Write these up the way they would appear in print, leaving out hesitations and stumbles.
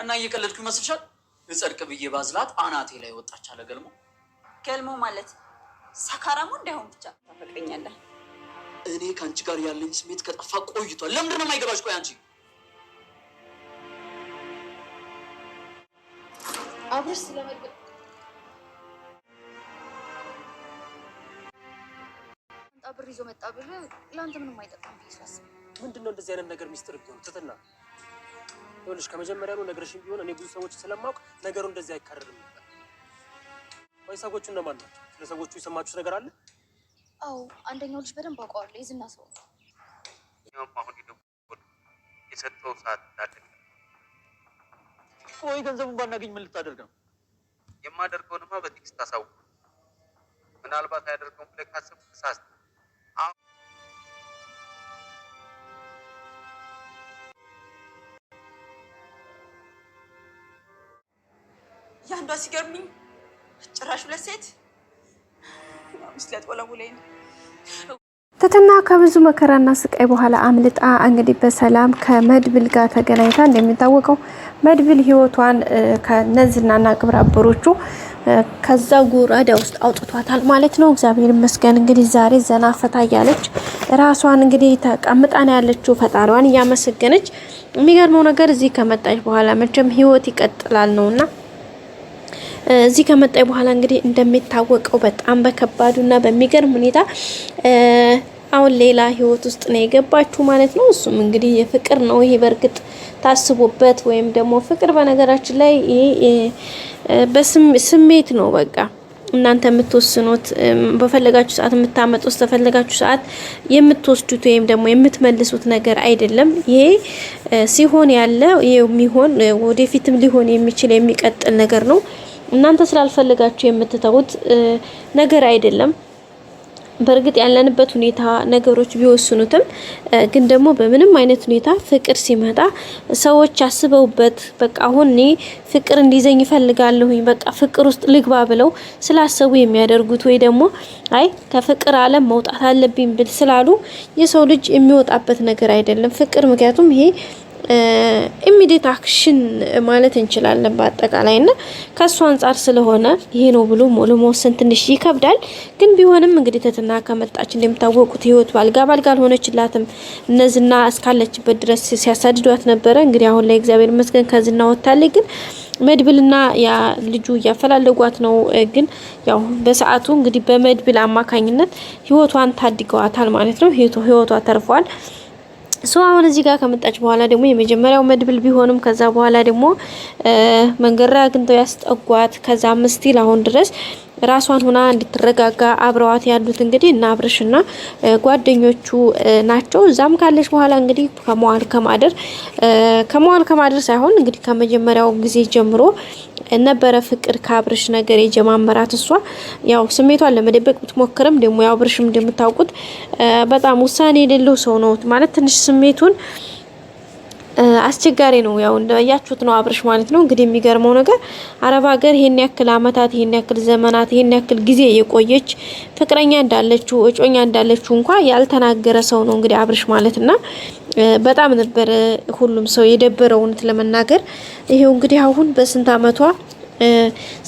እና እየቀለድኩ ይመስልሻል? እጸድቅ ብዬ ባዝላት አናቴ ላይ ወጣች አለ ገልሞ። ገልሞ ማለት ሰካራሙ እንዳይሆን ብቻ ታፈቅረኛለህ? እኔ ከአንቺ ጋር ያለኝ ስሜት ከጠፋ ቆይቷል። ለምንድን ነው የማይገባሽ? ቆይ አንቺ አብርሽ ስለመጣ ብር ይዞ መጣ ብር ለአንተ ምንም አይጠቅም ብዬ ሳስብ ምንድነው እንደዚህ አይነት ነገር ሚስጥር ቢሆን ትትና ይኸውልሽ ከመጀመሪያው ነገርሽም ቢሆን እኔ ብዙ ሰዎች ስለማውቅ ነገሩ እንደዚህ አይካረርም ነበር። ወይ ሰዎቹ እነማን ናቸው? ስለ ሰዎቹ የሰማችሁት ነገር አለ? አዎ አንደኛው ልጅ በደንብ አውቀዋለሁ። የዝና ሰው ነው። አሁን ይደውል የሰጠው ሰዓት እንዳለ ወይ ገንዘቡን ባናገኝ ምን ልታደርግ ነው? የማደርገውንማ በቴክስት አሳውቅ። ምናልባት ያደርገውን ብለህ ካሰብክ ተሳስተህ ያንዷ ሲገርምኝ ጭራሽ ሁለት ሴት ምስለት ወለውለኝ ነው። ትትና ከብዙ መከራና ስቃይ በኋላ አምልጣ እንግዲህ በሰላም ከመድብል ጋር ተገናኝታ እንደሚታወቀው መድብል ህይወቷን ከነዝናና ግብረ አበሮቹ ከዛ ጉራዳ ውስጥ አውጥቷታል ማለት ነው። እግዚአብሔር ይመስገን እንግዲህ ዛሬ ዘና ፈታ ያለች ራሷን እንግዲህ ተቀምጣና ያለችው ፈጣሪዋን እያመሰገነች። የሚገርመው ነገር እዚህ ከመጣች በኋላ መቼም ህይወት ይቀጥላል ነውና እዚህ ከመጣይ በኋላ እንግዲህ እንደሚታወቀው በጣም በከባዱና በሚገርም ሁኔታ አሁን ሌላ ህይወት ውስጥ ነው የገባችሁ ማለት ነው። እሱም እንግዲህ የፍቅር ነው። ይሄ በርግጥ ታስቦበት ወይም ደግሞ ፍቅር በነገራችን ላይ ይሄ በስሜት ነው። በቃ እናንተ የምትወስኑት በፈለጋችሁ ሰዓት የምታመጡት ተፈለጋችሁ ሰዓት የምትወስዱት ወይም ደግሞ የምትመልሱት ነገር አይደለም። ይሄ ሲሆን ያለ የሚሆን ወደፊትም ሊሆን የሚችል የሚቀጥል ነገር ነው። እናንተ ስላልፈለጋችሁ የምትተውት ነገር አይደለም። በርግጥ ያለንበት ሁኔታ ነገሮች ቢወስኑትም ግን ደግሞ በምንም አይነት ሁኔታ ፍቅር ሲመጣ ሰዎች አስበውበት በቃ አሁን እኔ ፍቅር እንዲዘኝ ይፈልጋለሁኝ በቃ ፍቅር ውስጥ ልግባ ብለው ስላሰቡ የሚያደርጉት ወይ ደግሞ አይ ከፍቅር ዓለም መውጣት አለብኝ ብል ስላሉ የሰው ልጅ የሚወጣበት ነገር አይደለም ፍቅር። ምክንያቱም ይሄ ኢሚዲየት አክሽን ማለት እንችላለን በአጠቃላይ እና ከሱ አንፃር ስለሆነ ይሄ ነው ብሎ ለመወሰን ትንሽ ይከብዳል። ግን ቢሆንም እንግዲህ ትትና ከመጣች እንደምታወቁት ህይወት ባልጋ አልሆነችላትም። እነዝና እስካለችበት ድረስ ሲያሳድዷት ነበረ። እንግዲህ አሁን ላይ እግዚአብሔር ይመስገን ከዝና ወጣለች። ግን መድብልና ያ ልጁ ያፈላለጓት ነው። ግን ያው በሰዓቱ እንግዲህ በመድብል አማካኝነት ህይወቷን ታድገዋታል ማለት ነው። ህይወቷ ተርፏል። አሁን እዚህ ጋር ከመጣች በኋላ ደግሞ የመጀመሪያው መድብል ቢሆንም ከዛ በኋላ ደግሞ መንገራ አግኝተው ያስጠጓት ከዛ ምስቲል አሁን ድረስ ራሷን ሆና እንድትረጋጋ አብረዋት ያሉት እንግዲህ እና አብርሽና ጓደኞቹ ናቸው። እዛም ካለች በኋላ እንግዲህ ከመዋል ከማደር ሳይሆን እንግዲህ ከመጀመሪያው ጊዜ ጀምሮ ነበረ ፍቅር ከአብርሽ ነገር የጀማመራት። እሷ ያው ስሜቷን ለመደበቅ ብትሞክርም ደግሞ ያው አብርሽም እንደምታውቁት በጣም ውሳኔ የሌለው ሰው ነው ማለት ትንሽ ስሜቱን አስቸጋሪ ነው። ያው እንደያችሁት ነው አብርሽ ማለት ነው። እንግዲህ የሚገርመው ነገር አረብ ሀገር ይሄን ያክል አመታት ይሄን ያክል ዘመናት ይሄን ያክል ጊዜ የቆየች ፍቅረኛ እንዳለችው እጮኛ እንዳለችው እንኳን ያልተናገረ ሰው ነው እንግዲህ አብርሽ ማለትና በጣም ነበር ሁሉም ሰው የደበረው ለመናገር። ይሄው እንግዲህ አሁን በስንት አመቷ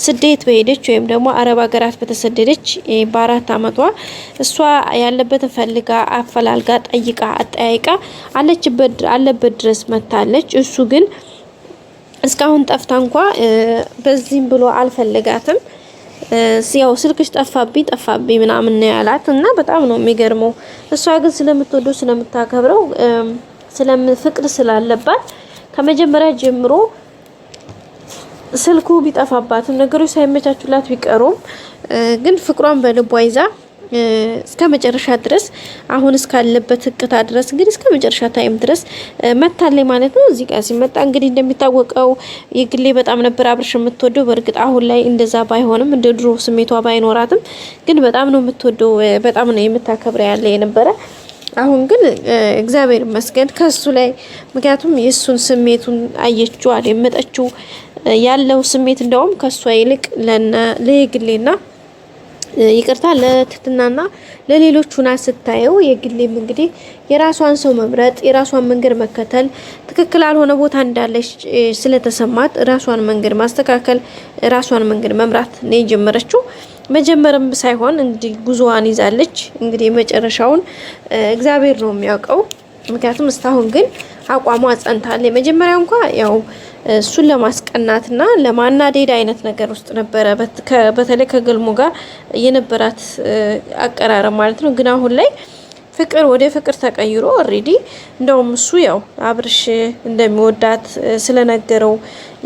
ስደት በሄደች ወይም ደግሞ አረብ ሀገራት በተሰደደች በ4 አመቷ እሷ ያለበትን ፈልጋ አፈላልጋ ጠይቃ አጠያይቃ አለበት ድረስ መታለች። እሱ ግን እስካሁን ጠፍታ እንኳን በዚህም ብሎ አልፈለጋትም። ያው ስልክሽ ጠፋብኝ ምናምን ነው ያላት እና በጣም ነው የሚገርመው። እሷ ግን ስለምትወደው ስለምታከብረው ፍቅር ስላለባት ከመጀመሪያ ጀምሮ ስልኩ ቢጠፋባትም ነገሮች ሳይመቻቹላት ቢቀሩም ግን ፍቅሯን በልቧ ይዛ እስከ መጨረሻ ድረስ አሁን እስካለበት ህቅታ ድረስ እንግዲህ እስከ መጨረሻ ታይም ድረስ መታለይ ማለት ነው። እዚህ ጋር ሲመጣ እንግዲህ እንደሚታወቀው የግሌ በጣም ነበር አብርሽ የምትወደው። በርግጥ አሁን ላይ እንደዛ ባይሆንም እንደ ድሮ ስሜቷ ባይኖራትም ግን በጣም ነው የምትወደው፣ በጣም ነው የምታከብረው ያለ የነበረ። አሁን ግን እግዚአብሔር ይመስገን ከሱ ላይ ምክንያቱም የሱን ስሜቱን አየችው አደመጠችው ያለው ስሜት እንደውም ከሷ ይልቅ ለግሌና ይቅርታ ለትትናና ለሌሎቹና ስታየው የግሌም እንግዲህ የራሷን ሰው መምረጥ የራሷን መንገድ መከተል ትክክል ያልሆነ ቦታ እንዳለች ስለተሰማት ራሷን መንገድ ማስተካከል ራሷን መንገድ መምራት ነው የጀመረችው። መጀመርም ሳይሆን እንግዲህ ጉዞዋን ይዛለች። እንግዲህ መጨረሻውን እግዚአብሔር ነው የሚያውቀው። ምክንያቱም እስካሁን ግን አቋሟ ጸንታለች። መጀመሪያ እንኳን ያው እሱን ለማስቀናትና ለማናደድ አይነት ነገር ውስጥ ነበረ በተለይ ከገልሞ ጋር የነበራት አቀራረብ ማለት ነው። ግን አሁን ላይ ፍቅር ወደ ፍቅር ተቀይሮ ኦሬዲ እንደውም እሱ ያው አብርሽ እንደሚወዳት ስለነገረው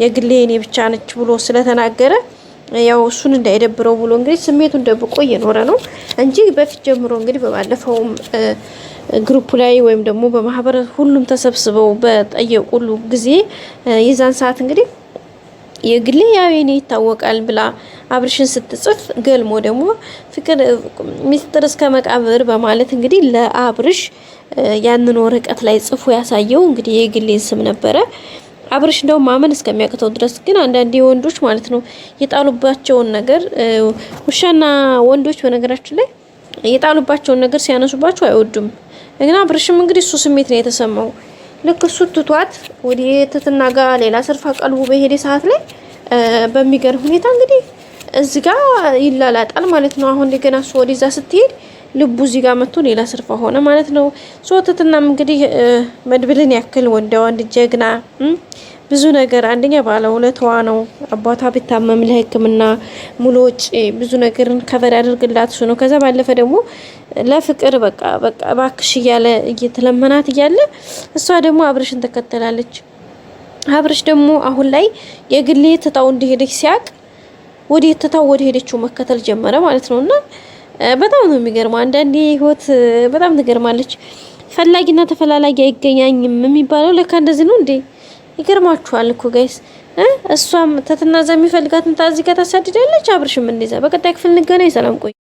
የግሌ እኔ ብቻ ነች ብሎ ስለተናገረ ያው እሱን እንዳይደብረው ብሎ እንግዲህ ስሜቱን ደብቆ እየኖረ ነው እንጂ በፊት ጀምሮ እንግዲህ በባለፈውም ግሩፕ ላይ ወይም ደግሞ በማህበር ሁሉም ተሰብስበው በጠየቁሉ ጊዜ የዛን ሰዓት እንግዲህ የግሌ ያው የኔ ይታወቃል ብላ አብርሽን ስትጽፍ ገልሞ ደግሞ ፍቅር ሚስጥር እስከ መቃብር በማለት እንግዲህ ለአብርሽ ያንን ወረቀት ላይ ጽፎ ያሳየው እንግዲህ የግሌን ስም ነበረ። አብርሽ እንደው ማመን እስከሚያቅተው ድረስ ግን አንዳንድ ወንዶች ማለት ነው የጣሉባቸውን ነገር ውሻና ወንዶች በነገራችን ላይ የጣሉባቸውን ነገር ሲያነሱባቸው አይወዱም። እና አብርሽም እንግዲህ እሱ ስሜት ነው የተሰማው። ልክ እሱ ትቷት ወደ ትትና ጋር ሌላ ስርፋ ቀልቡ በሄደ ሰዓት ላይ በሚገርም ሁኔታ እንግዲህ እዚህ ጋር ይላላጣል ማለት ነው። አሁን እንደገና እሱ ወደዛ ስትሄድ ልቡ እዚህ ጋር መጥቶ ሌላ ስርፋ ሆነ ማለት ነው። ትትናም እንግዲህ መድብልን ያክል ወንድ ጀግና ብዙ ነገር አንደኛ ባለውለታዋ ነው። አባቷ ቢታመም ለሕክምና ሙሉ ወጪ ብዙ ነገርን ከቨር ያደርግላት እሱ ነው። ከዛ ባለፈ ደግሞ ለፍቅር በቃ ባክሽ እያለ እየተለመናት እያለ እሷ ደግሞ አብርሽን ተከተላለች። አብርሽ ደግሞ አሁን ላይ የግሌ ትታው እንደሄደች ሲያቅ ወደ ትታው ወደ ሄደችው መከተል ጀመረ ማለት ነውና በጣም ነው የሚገርመው። አንዳንዴ ህይወት በጣም ትገርማለች። ፈላጊና ተፈላላጊ አይገናኝም የሚባለው ለካ እንደዚህ ነው እንዴ? ይገርማችኋል እኮ ጋይስ። እሷም ትትና ዘ የሚፈልጋትን ታዚ ጋር ታሳድዳለች። አብርሽም እንደዛ። በቀጣይ ክፍል እንገናኝ። ሰላም ቆይ።